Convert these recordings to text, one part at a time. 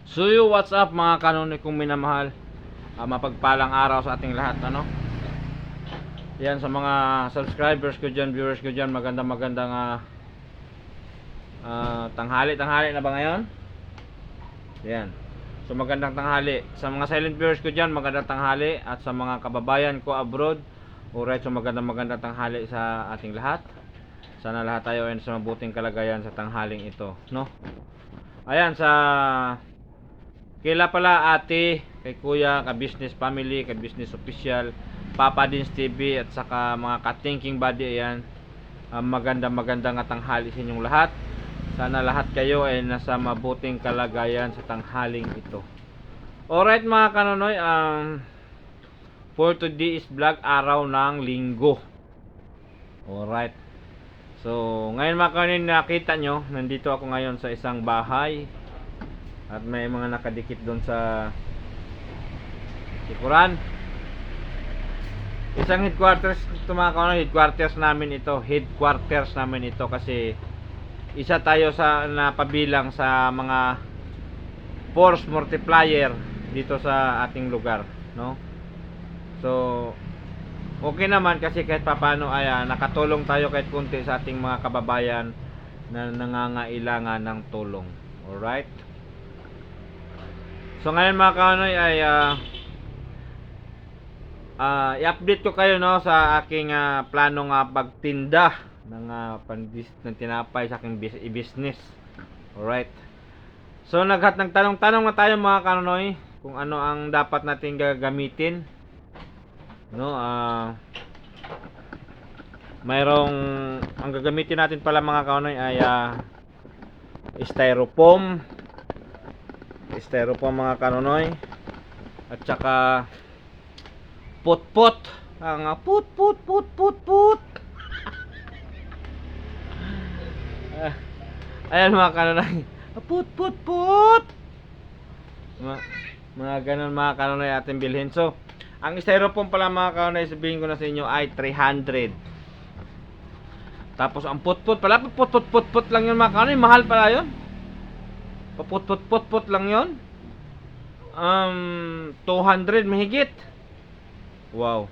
So what's up mga kanonoy kong minamahal, mapagpalang araw sa ating lahat, ano? Yan sa mga subscribers ko dyan, viewers ko dyan, magandang tanghali na ba ngayon? Yan. So magandang tanghali. Sa mga silent viewers ko dyan, magandang tanghali. At sa mga kababayan ko abroad, alright, so magandang tanghali sa ating lahat. Sana lahat tayo ay sa mabuting kalagayan sa tanghaling ito, no? Ayan, sa kila pala ate, kay kuya, ka business family, ka business official, Papa Dins TV, at saka mga ka-thinking body, ayan. Magandang tanghali sa inyong lahat. Sana lahat kayo ay nasa mabuting kalagayan sa tanghaling ito. Alright mga kanonoy, for today is vlog, araw ng linggo. Alright. So, ngayon mga kanonoy, nakita nyo, nandito ako ngayon sa isang bahay. At may mga nakadikit doon sa likuran. Isang headquarters ito mga kanonoy, headquarters namin ito kasi isa tayo sa napabilang sa mga force multiplier dito sa ating lugar, no? So okay naman kasi kahit papaano ay nakatulong tayo kahit kunti sa ating mga kababayan na nangangailangan ng tulong. Alright? So ngayon mga kanonoy ay i-update ko kayo, no, sa aking planong pagtinda ng tinapay sa aking business. Alright. So nagtanong-tanong na tayo mga kanonoy kung ano ang dapat nating gagamitin, no? Ang gagamitin natin pala mga kanonoy ay styrofoam mga kanonoy, at saka put ang put ayan mga kanonoy, put mga ganun mga kanonoy ating bilhin. So ang styrofoam pala mga kanonoy, sabihin ko na sa inyo ay 300. Tapos ang put pala, put lang yun mga kanonoy, mahal pala yun. Put lang yun. 200 mahigit. Wow,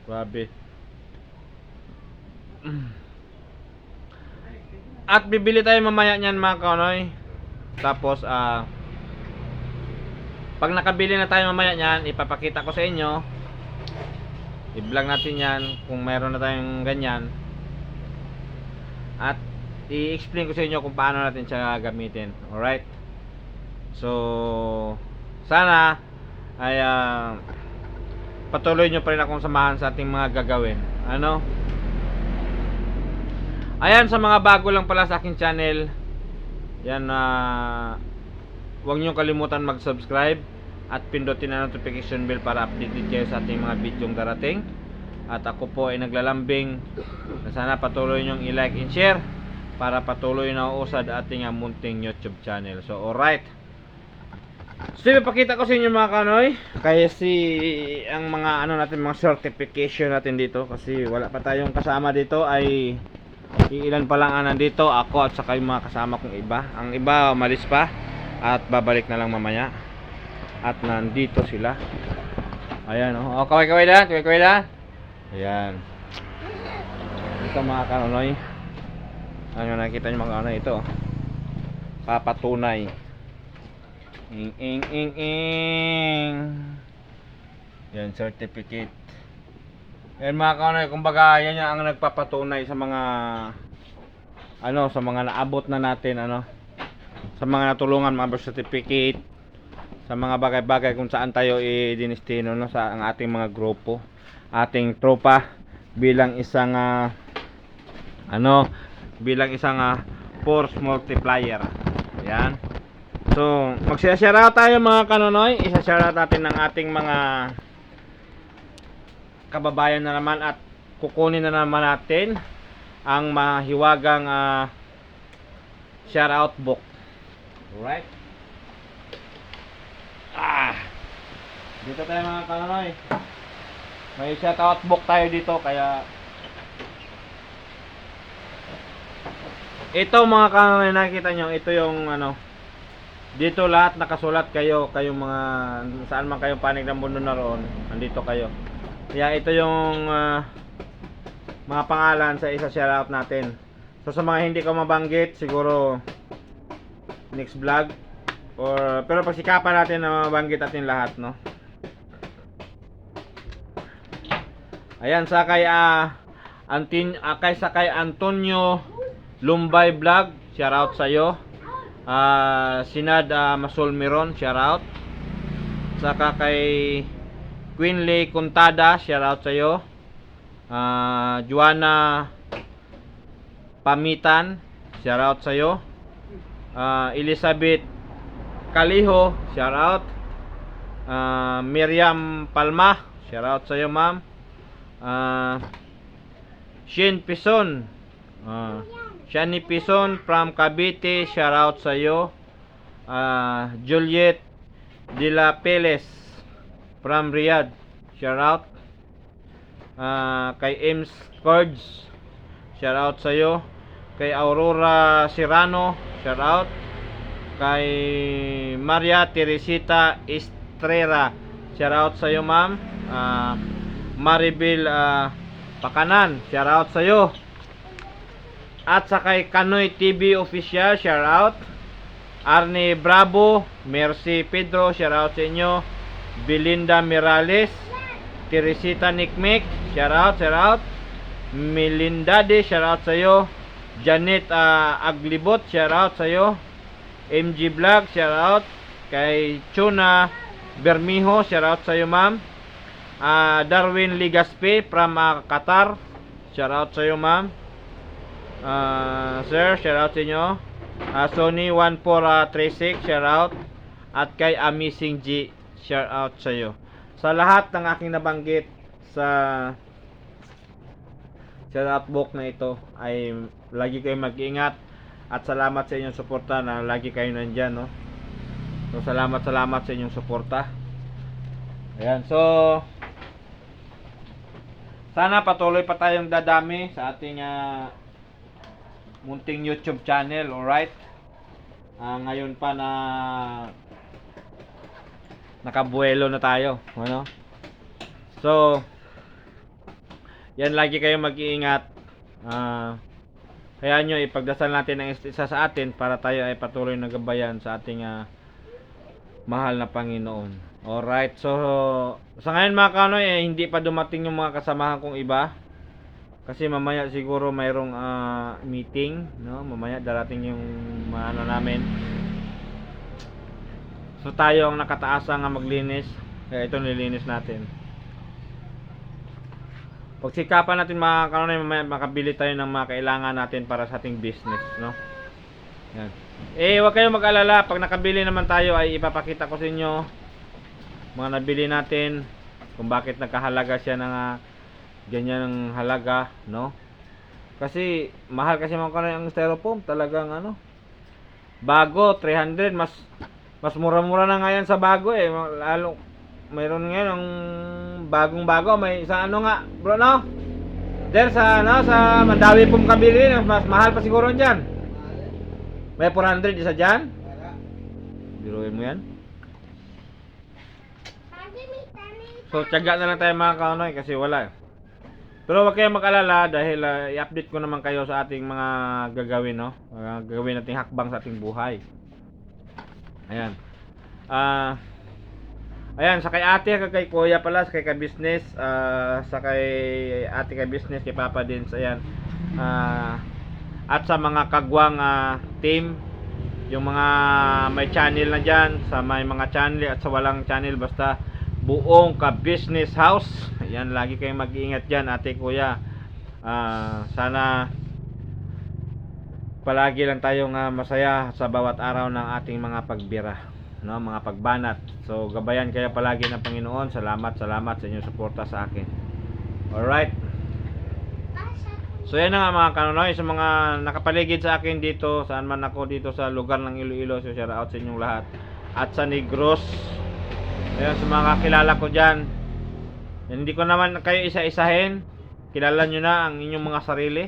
grabe. At bibili tayo mamaya niyan mga kanonoy. Tapos pag nakabili na tayo mamaya niyan, ipapakita ko sa inyo. I-vlog natin yan kung mayroon na tayong ganyan. At i-explain ko sa inyo kung paano natin siya gamitin. Alright? So sana ay patuloy nyo pa rin akong samahan sa ating mga gagawin. Ano? Ayan, sa mga bago lang pala sa aking channel, yan, huwag nyo kalimutan mag-subscribe at pindutin ang notification bell para updated kayo sa ating mga bidyong darating. At ako po ay naglalambing na sana patuloy nyong i-like and share para patuloy na uusad ating munting YouTube channel. So alright, so ipapakita ko sa inyo mga kanoy, kaya ang mga natin, mga certification natin dito, kasi wala pa tayong kasama dito, ay ilan pa lang nandito, ako at saka yung mga kasama kong iba. Ang iba umalis pa at babalik na lang mamaya. At nandito sila. Ayan, oh, kaway na. Ayan. Ito mga kanonoy, ano nakita nyo mga kanonoy, ito papatunay. Yan, certificate. Yan mga kanonoy, kumbaga yan ang nagpapatunay sa mga sa mga naabot na natin, sa mga natulungan, mga birth certificate, sa mga bagay-bagay kung saan tayo dinestino, no, sa ang ating mga grupo, ating tropa, bilang isang force multiplier. Yan. So, mag-share out tayo mga kanonoy. Isa-share out natin ng ating mga kababayan na naman, at kukunin na naman natin ang mahiwagang shout out book. Alright. Dito tayo mga kanonoy. May shout out book tayo dito, kaya ito mga kanonoy, nakita nyo, ito yung Dito lahat nakasulat kayo, kayong mga saan man kayong panig ng mundo naroon, andito kayo. Kaya ito yung mga pangalan sa isa shoutout natin. So sa mga hindi ko mabanggit, siguro next vlog or pero pagsikapan natin na mabanggit natin lahat, no. Ayan sa kay kay Antonio Lumbay Vlog, shoutout sa iyo. Sinad Masol Miron, shoutout. Saka kay Quinley Contada, shoutout sa iyo. Juana Pamitan, shoutout sa iyo. Elizabeth Caliho, shoutout. Miriam Palma, shoutout sa iyo, ma'am. Shin Pison, Shani Pison from Cavite, shoutout sa iyo. Juliet De La Peles from Riyadh, shoutout. Kay Ems Cords, shoutout sa iyo. Kay Aurora Serrano, shoutout. Kay Maria Teresita Estrera, shoutout sa iyo, ma'am. Maribel Pakanan, shoutout sa iyo. At sa kay Kanoy TV Official, shoutout. Arne Bravo, Mercy Pedro, shoutout sa inyo. Belinda Mirales, Teresita Nikmek, shoutout. Melindade, shoutout sa iyo. Janet Aglibot, shoutout sa iyo. MG Vlog, shoutout. Kay Chuna Bermijo, shoutout sa iyo, ma'am. Darwin Ligaspe from Qatar, shoutout sa iyo, ma'am. Sir, shoutout sa inyo. Sony 1436, shoutout. At kay Amazing G, shoutout sa iyo. Sa lahat ng aking nabanggit sa shoutout book na ito ay lagi kayong mag-ingat at salamat sa inyong suporta na lagi kayo nandyan, no? So salamat sa inyong suporta. Ayan, so sana patuloy pa tayong dadami sa ating munting YouTube channel, alright? Ngayon pa na nakabuelo na tayo, ano? So yan, lagi kayong mag-iingat. Kaya nyo ipagdasal natin ang isa sa atin para tayo ay patuloy na gabayan sa ating mahal na Panginoon. Alright, so sa ngayon mga kanoy, hindi pa dumating yung mga kasamahan kong iba. Kasi mamaya siguro mayroong meeting, no? Mamaya darating yung ano namin. So tayo ang nakataasa nga maglinis. Kaya ito nilinis natin. Pagsikapan natin mga kanoy, mamaya makabili tayo ng mga kailangan natin para sa ating business, no? Yan. Huwag kayong mag-alala, pag nakabili naman tayo ay ipapakita ko sa inyo mga nabili natin, kung bakit nagkahalaga siya ng ganyan ng halaga, no? Kasi mahal kasi mga kanoy ang styrofoam, talagang bago 300, mas mura-mura na ngayon sa bago lalo mayroon ngayon ang bagong-bago, may sa nga bro, no? There sa sa Mandawi pong kabili, mas mahal pa siguro diyan. May 400 isa diyan. Biruin mo yan. So tiyaga na lang tayo mga kanoy kasi wala. Pero wag kayong mag-alala dahil i-update ko naman kayo sa ating mga gagawin, no? Gagawin nating hakbang sa ating buhay. Ayan. Ayan, sa kay ate, kay kuya pala, sa kay ka-business, sa kay ate ka-business, kay papa din, ayan. At sa mga kagwang team, yung mga may channel na dyan, sa may mga channel at sa walang channel, basta buong ka-business house. Ayan, lagi kayong mag-iingat dyan, ate, kuya. Sana palagi lang tayong masaya sa bawat araw ng ating mga pagbira, no, mga pagbanat. So gabayan kayo palagi ng Panginoon. Salamat sa inyong suporta sa akin. Alright. So yan na nga mga kanonoy, sa mga nakapaligid sa akin dito, saan man ako dito sa lugar ng Iloilo, so shout out sa inyong lahat. At sa Negros, ayan, sa mga kilala ko dyan, hindi ko naman kayo isa-isahin. Kilala nyo na ang inyong mga sarili.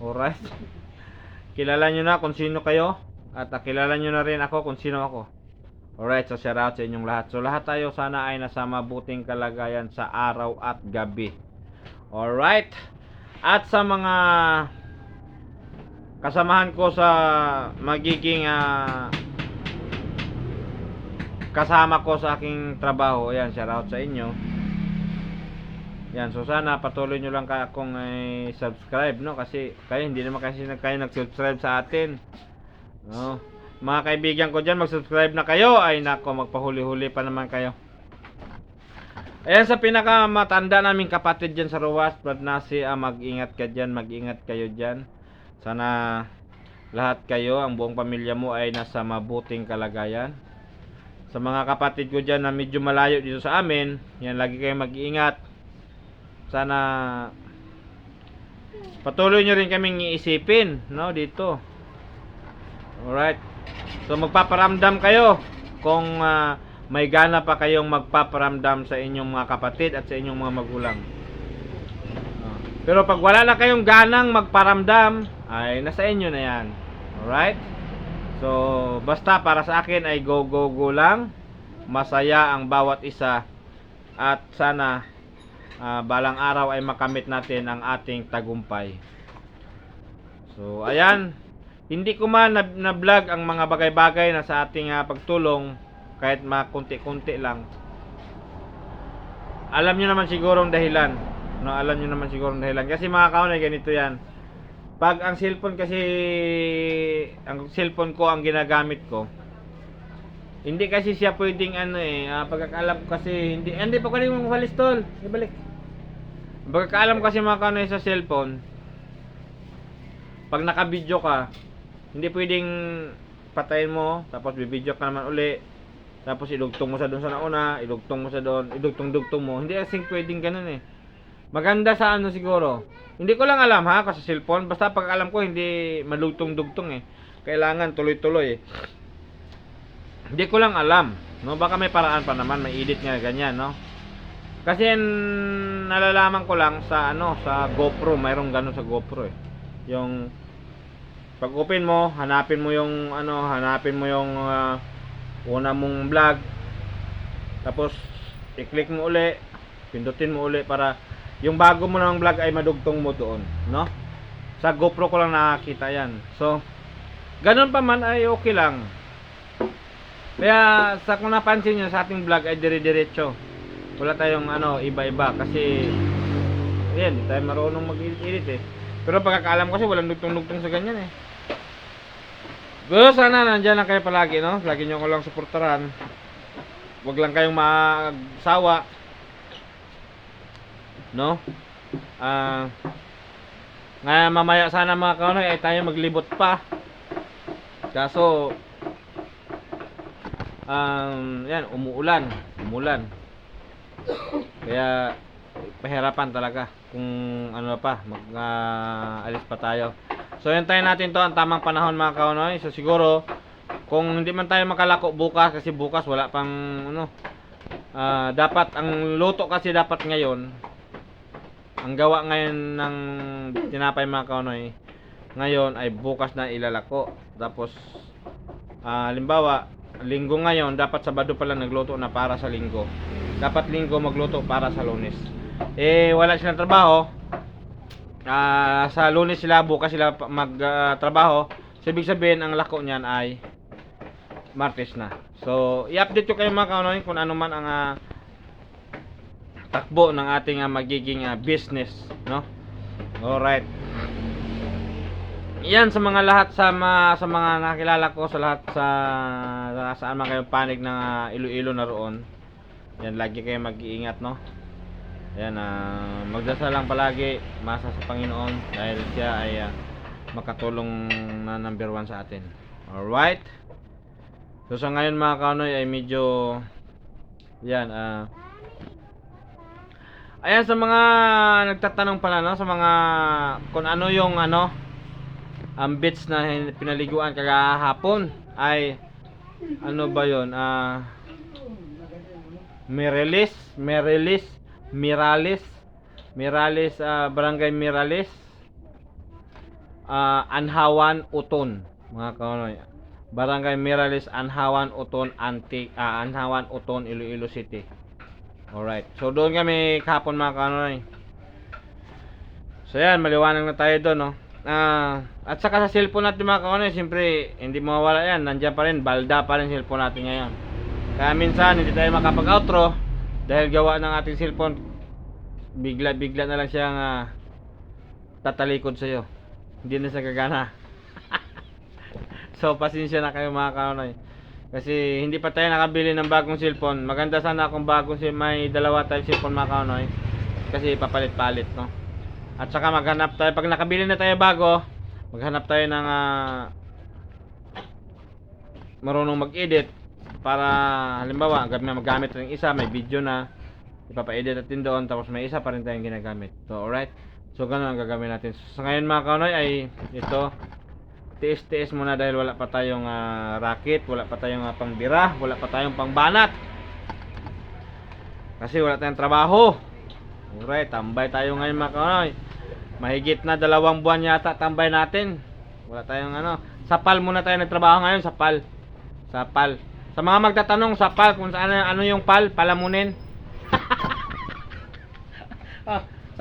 Alright. Kilala nyo na kung sino kayo. At nakilala nyo na rin ako kung sino ako. Alright, so shout out sa inyong lahat. So lahat tayo sana ay nasa mabuting kalagayan sa araw at gabi. Alright. At sa mga kasamahan ko sa magiging kasama ko sa aking trabaho, ayan, shout out sa inyo. Yan, so sana patuloy nyo lang akong subscribe, no? Kasi kayo hindi naman kasi kayo nag-subscribe sa atin, no? Mga kaibigan ko dyan, mag-subscribe na kayo. Ay nako, magpahuli-huli pa naman kayo. Ayan, sa pinakamatanda naming kapatid dyan sa Ruwas, Brad Nasi, mag-ingat ka dyan, mag-ingat kayo dyan. Sana lahat kayo, ang buong pamilya mo ay nasa mabuting kalagayan. Sa mga kapatid ko dyan na medyo malayo dito sa amin, yan, lagi kayo mag-iingat. Sana patuloy nyo rin kaming iisipin, no, dito. Alright. So magpaparamdam kayo kung may gana pa kayong magpaparamdam sa inyong mga kapatid at sa inyong mga magulang. Pero pag wala na kayong ganang magparamdam, ay nasa inyo na yan. Alright? So basta para sa akin ay go go go lang. Masaya ang bawat isa. At sana balang araw ay makamit natin ang ating tagumpay. So ayan, hindi ko man na-vlog ang mga bagay-bagay na sa ating pagtulong, kahit makunti-kunti lang. Alam niyo naman siguro ang dahilan, no? Alam niyo naman siguro ang dahilan kasi mga kaunay, ganito yan. Pag ang cellphone ko ang ginagamit ko, hindi kasi siya pwedeng pagkakaalam ko kasi hindi pa ko rin mawalis tol. Ibalik. Pagkakaalam kasi mga kaunay sa cellphone, pag naka-video ka, hindi pwedeng patayin mo, tapos bibidyo ka naman uli, tapos idugtong mo sa doon sa nauna, idugtong mo sa doon, idugtong-dugtong mo. Hindi kasi pwedeng ganun eh. Maganda sa ano siguro. Hindi ko lang alam ha, kasi cellphone, basta pag alam ko hindi malugtong-dugtong eh. Kailangan tuloy-tuloy eh. Hindi ko lang alam, no? Baka may paraan pa naman, may edit nga ganyan, no? Kasi nalalaman ko lang sa sa GoPro, mayroong ganun sa GoPro eh. Yung pag open mo, hanapin mo yung una mong vlog. Tapos i-click mo uli, pindutin mo uli para yung bago mo namang vlog ay madugtong mo doon, no? Sa GoPro ko lang nakakita 'yan. So, ganun pa man ay okay lang. Kaya sa kung napansin niyo sa ating vlog ay dire-diretso. Wala tayong iba-iba kasi ayan, di tayo marunong mag-edit eh. Pero pagkakaalam kasi walang dugtong-dugtong sa ganyan eh. Pero sana nandiyan lang kayo palagi, no? Lagi nyo ko lang suportahan. Huwag lang kayong magsawa, no? Ngayon mamaya sana mga kaunay ay tayo maglibot pa. Kaso yan, umuulan. Kaya pahirapan talaga kung alis pa tayo. So hintayin natin to ang tamang panahon mga kaunoy. So siguro kung hindi man tayo makalako bukas, kasi bukas wala pang dapat ang luto kasi dapat ngayon, ang gawa ngayon ng tinapay mga kaunoy ngayon ay bukas na ilalako. Tapos halimbawa linggo ngayon, dapat Sabado pa lang nagluto na para sa linggo. Dapat linggo magluto para sa Lunes. Wala silang trabaho. Sa Lunes sila, bukas sila magtrabaho. So ibig sabihin ang lako niyan ay Martes na. So i-update ko kayo mga kaunoy kung ano man ang takbo ng ating magiging business, no? Alright. Yan sa mga lahat sa mga nakilala ko, sa lahat saan man kayo panig ng Iloilo na roon. Yan, lagi kayo mag-iingat, no? Ayan, magdasal lang palagi, masa sa Panginoon dahil siya ay makatulong na number 1 sa atin. Alright? So sa ngayon mga kaunoy ay medyo yan, ayan, sa mga nagtatanong pala, no? Sa mga kung ano yung ang beach na pinaliguan kagahapon ay ano ba yun? Mirales, Barangay Mirales, Anhawan, Uton, mga kaunoy. Barangay Mirales, Anhawan, Uton, Anhawan, Uton, Iloilo City. Alright. So doon kami kahapon mga kanonoy. So yan, maliwanag na tayo doon, no. At saka sa cellphone natin mga kanonoy, siyempre hindi mawawala yan. Nandiyan pa rin, balda pa rin cellphone natin ngayon. Kaya minsan hindi tayo makapag-outro dahil gawa ng ating cellphone bigla-bigla na lang siyang tatalikod sa iyo. Hindi na siya gagana. So pasensya na kayo mga kanonoy. Kasi hindi pa tayo nakabili ng bagong cellphone. Maganda sana kung may dalawa tayong cellphone mga kanonoy. Kasi papalit-palit, no. At saka maghanap tayo pag nakabili na tayo bago, maghanap tayo ng marunong mag-edit para halimbawa magamit ng isa, may video na ipapa-edit natin doon, tapos may isa pa rin tayong ginagamit. So alright. So ganun ang gagawin natin. So ngayon mga kanonoy ay ito, tiis-tiis muna dahil wala pa tayong racket, wala pa tayong pangbira, wala pa tayong pangbanat. Kasi wala tayong trabaho. Alright, tambay tayo ngayon mga kanonoy. Mahigit na 2 buwan yata tambay natin. Wala tayong sapal muna tayo nagtrabaho ngayon, sapal. Sapal. Sa mga magtatanong sapal kung saan ano yung palamunin.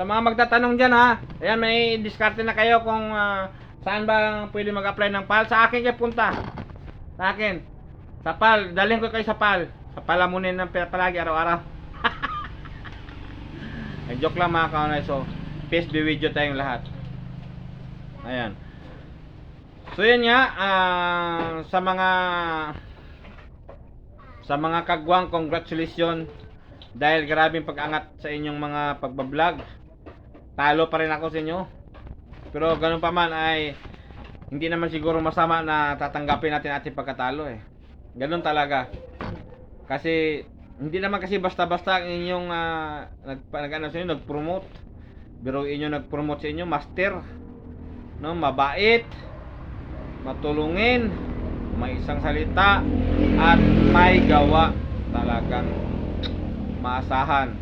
Sa mga magtatanong diyan ayan, may diskarte na kayo kung saan ba pwede mag-apply ng PAL. Sa akin kayo punta. Sa akin. Sa PAL. Dalhin ko kayo sa PAL. Sa palamunin ng palagi araw-araw. Ay, joke lang mga kaunay. So, peace be with you tayong lahat. Ayan. So, yun nga. Sa mga kagwang, congratulations. Dahil grabing pag-angat sa inyong mga pagbablog. Talo pa rin ako sa inyo. Pero ganun pa man ay hindi naman siguro masama na tatanggapin natin ating pagkatalo eh. Ganun talaga. Kasi hindi naman kasi basta-basta ang inyong nag-promote. Pero inyo nag-promote sa inyo, master. No, mabait, matulungin, may isang salita at may gawa, talagang maasahan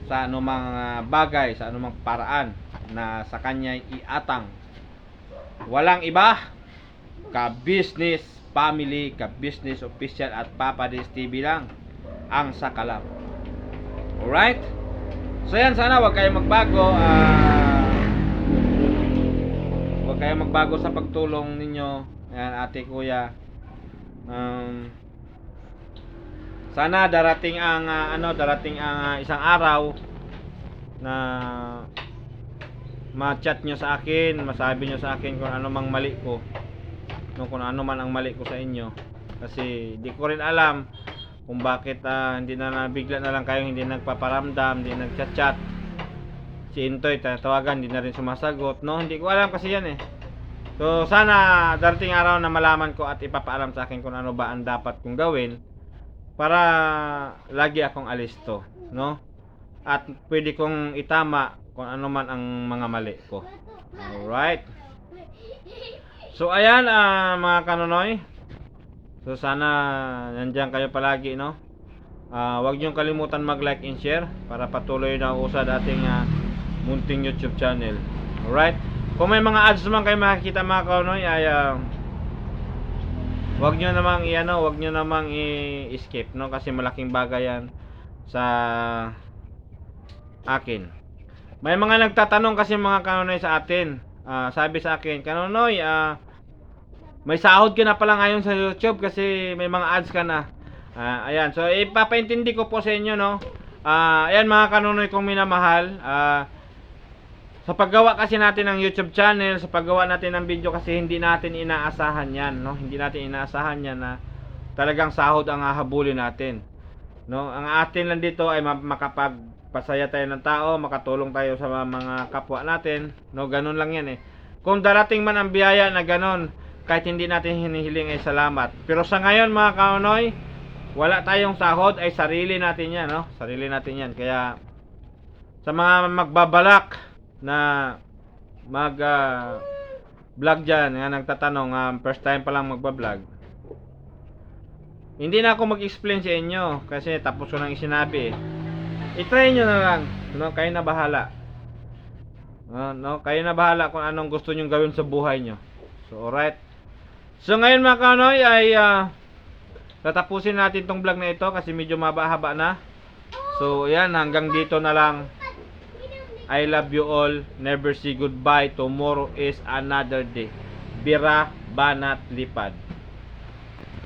sa anumang bagay, sa anumang paraan na sa kanya iatang. Walang iba, ka-business family, ka-business official at Papa Des TV lang ang sakalam. Alright? So yan, sana wag kayong magbago. Wag kayong magbago sa pagtulong ninyo. Ayan, ate, kuya. Sana darating ang isang araw na ma-chat nyo sa akin, masabi nyo sa akin kung ano mang mali ko, kung ano man ang mali ko sa inyo. Kasi di ko rin alam kung bakit hindi na nabigla na lang kayo, hindi nagpaparamdam, hindi nagchat-chat. Si Intoy tawagan, hindi na rin sumasagot, no? Hindi ko alam kasi yan eh. So sana darating araw na malaman ko at ipapaalam sa akin kung ano ba ang dapat kong gawin para lagi akong alisto, no? At pwede kong itama kung ano man ang mga mali ko. Alright. So ayan mga kanonoy. So sana nandiyan kayo palagi, no? Huwag niyong kalimutan mag-like and share para patuloy na usad ating munting YouTube channel. Alright. Kung may mga ads naman kayo makikita mga kanonoy ay huwag niyo namang i-skip, no? Kasi malaking bagay yan sa akin. May mga nagtatanong kasi mga kanonoy sa atin. Sabi sa akin, kanonoy, may sahod ka na pala ngayon sa YouTube kasi may mga ads ka na. Ayan, so ipapaintindi ko po sa inyo, no? Ayan mga kanonoy kong minamahal. Sa paggawa kasi natin ng YouTube channel, sa paggawa natin ng video kasi hindi natin inaasahan yan, no? Hindi natin inaasahan yan na talagang sahod ang hahabulin natin, no? Ang atin lang dito ay makapagpasaya tayo ng tao, makatulong tayo sa mga kapwa natin, no? Ganun lang yan eh. Kung darating man ang biyaya na ganun, kahit hindi natin hinihiling ay salamat. Pero sa ngayon mga kanonoy, wala tayong sahod, ay sarili natin yan, no? Sarili natin yan. Kaya sa mga magbabalak na mag vlog dyan, nga nagtatanong, first time pa lang magbablog, hindi na ako mag-explain sa inyo kasi tapos ko nang isinabi eh. I-try nyo na lang, no? Kayo na bahala, no? Kayo na bahala kung anong gusto nyo gawin sa buhay nyo. So alright. So ngayon mga kanoy ay tatapusin natin tong vlog na ito kasi medyo mababa na. So yan, hanggang dito na lang. I love you all. Never say goodbye. Tomorrow is another day. Bira, banat, lipad.